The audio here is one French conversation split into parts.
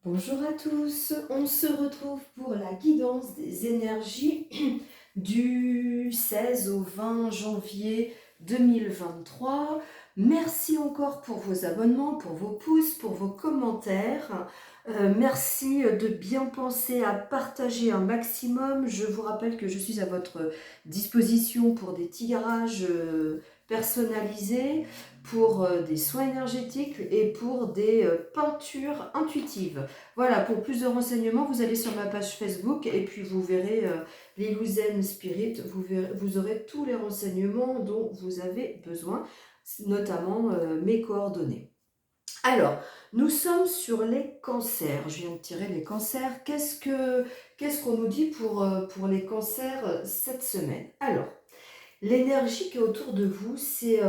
Bonjour à tous, on se retrouve pour la guidance des énergies du 16 au 20 janvier 2023. Merci encore pour vos abonnements, pour vos pouces, pour vos commentaires. Merci de bien penser à partager un maximum. Je vous rappelle que je suis à votre disposition pour des tirages personnalisés, pour des soins énergétiques et pour des peintures intuitives. Voilà, pour plus de renseignements, vous allez sur ma page Facebook et puis vous verrez l'Illusion Spirit, vous aurez tous les renseignements dont vous avez besoin, notamment mes coordonnées. Alors, nous sommes sur les cancers. Je viens de tirer les cancers. Qu'est-ce qu'on nous dit pour les cancers cette semaine? Alors, l'énergie qui est autour de vous, c'est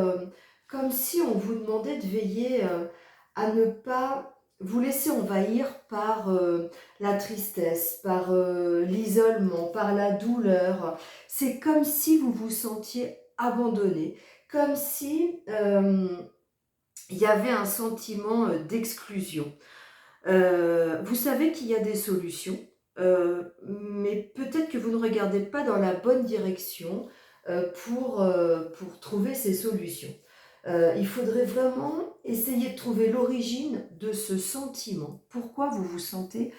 comme si on vous demandait de veiller à ne pas vous laisser envahir par la tristesse, par l'isolement, par la douleur. C'est comme si vous vous sentiez abandonné, comme si il y avait un sentiment d'exclusion. Vous savez qu'il y a des solutions, mais peut-être que vous ne regardez pas dans la bonne direction pour trouver ces solutions. Il faudrait vraiment essayer de trouver l'origine de ce sentiment. Pourquoi vous vous sentez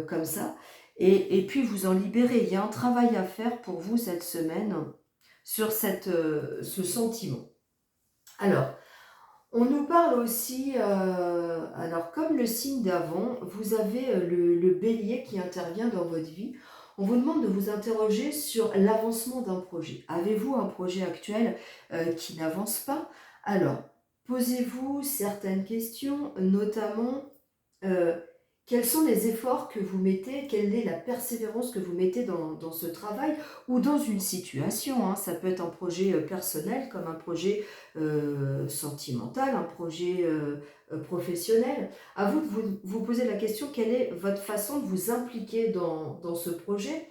comme ça et puis vous en libérer. Il y a un travail à faire pour vous cette semaine sur ce sentiment. Alors, on nous parle aussi, alors comme le signe d'avant, vous avez le bélier qui intervient dans votre vie. On vous demande de vous interroger sur l'avancement d'un projet. Avez-vous un projet actuel qui n'avance pas? Alors, posez-vous certaines questions, notamment euh, quels sont les efforts que vous mettez, quelle est la persévérance que vous mettez dans ce travail ou dans une situation, hein. Ça peut être un projet personnel comme un projet sentimental, un projet professionnel. À vous de vous poser la question, quelle est votre façon de vous impliquer dans ce projet?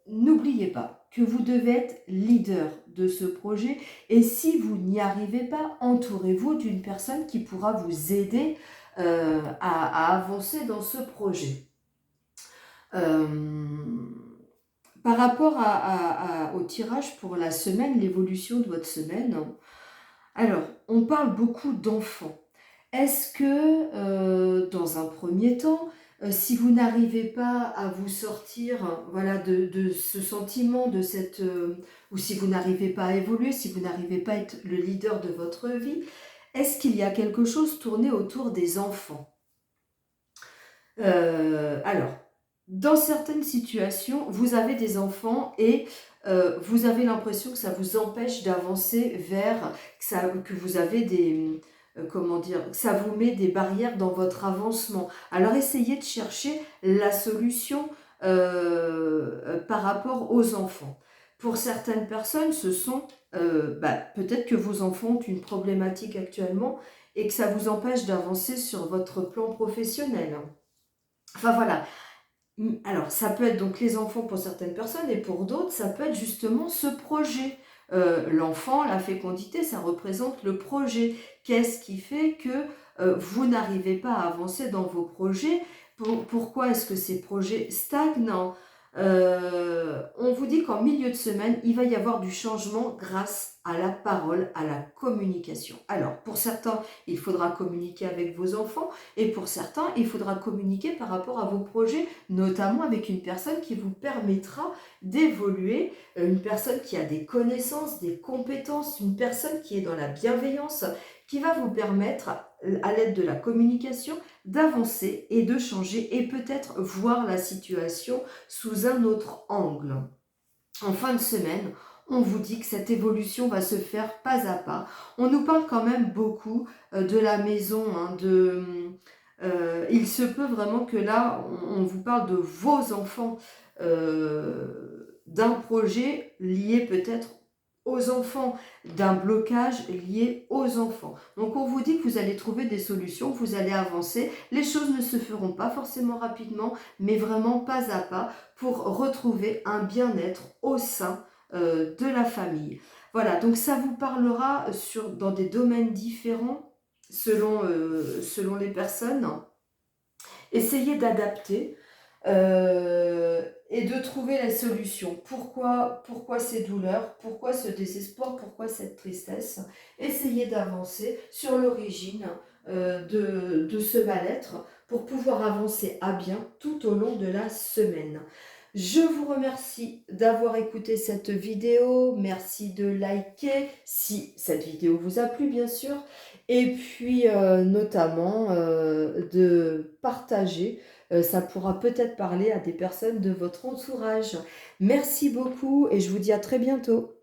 N'oubliez pas que vous devez être leader de ce projet et si vous n'y arrivez pas, entourez-vous d'une personne qui pourra vous aider à avancer dans ce projet. Euh, Par rapport au tirage pour la semaine, l'évolution de votre semaine, alors, on parle beaucoup d'enfants. Est-ce que, dans un premier temps, si vous n'arrivez pas à vous sortir voilà, de ce sentiment, ou si vous n'arrivez pas à évoluer, si vous n'arrivez pas à être le leader de votre vie, est-ce qu'il y a quelque chose tourné autour des enfants? Alors, dans certaines situations, vous avez des enfants et vous avez l'impression que ça vous empêche d'avancer vers, que vous avez comment dire, que ça vous met des barrières dans votre avancement. Alors essayez de chercher la solution par rapport aux enfants. Pour certaines personnes, ce sont peut-être que vos enfants ont une problématique actuellement et que ça vous empêche d'avancer sur votre plan professionnel. Enfin voilà. Alors ça peut être donc les enfants pour certaines personnes et pour d'autres ça peut être justement ce projet. L'enfant, la fécondité, ça représente le projet. Qu'est-ce qui fait que vous n'arrivez pas à avancer dans vos projets? Pourquoi est-ce que ces projets stagnent? On vous dit qu'en milieu de semaine, il va y avoir du changement grâce à la parole, à la communication. Alors, pour certains, il faudra communiquer avec vos enfants et pour certains, il faudra communiquer par rapport à vos projets, notamment avec une personne qui vous permettra d'évoluer, une personne qui a des connaissances, des compétences, une personne qui est dans la bienveillance, qui va vous permettre, à l'aide de la communication, d'avancer et de changer et peut-être voir la situation sous un autre angle. En fin de semaine, on vous dit que cette évolution va se faire pas à pas. On nous parle quand même beaucoup de la maison, hein, il se peut vraiment que là, on vous parle de vos enfants, d'un projet lié peut-être aux enfants, d'un blocage lié aux enfants. Donc on vous dit que vous allez trouver des solutions, vous allez avancer. Les choses ne se feront pas forcément rapidement, mais vraiment pas à pas pour retrouver un bien-être au sein de la famille. Voilà, donc ça vous parlera dans des domaines différents selon les personnes. Essayez d'adapter et de trouver la solution. Pourquoi ces douleurs? Pourquoi ce désespoir? Pourquoi cette tristesse? Essayez d'avancer sur l'origine de ce mal-être pour pouvoir avancer à bien tout au long de la semaine. Je vous remercie d'avoir écouté cette vidéo. Merci de liker si cette vidéo vous a plu, bien sûr. Et puis, notamment, de partager. Ça pourra peut-être parler à des personnes de votre entourage. Merci beaucoup et je vous dis à très bientôt.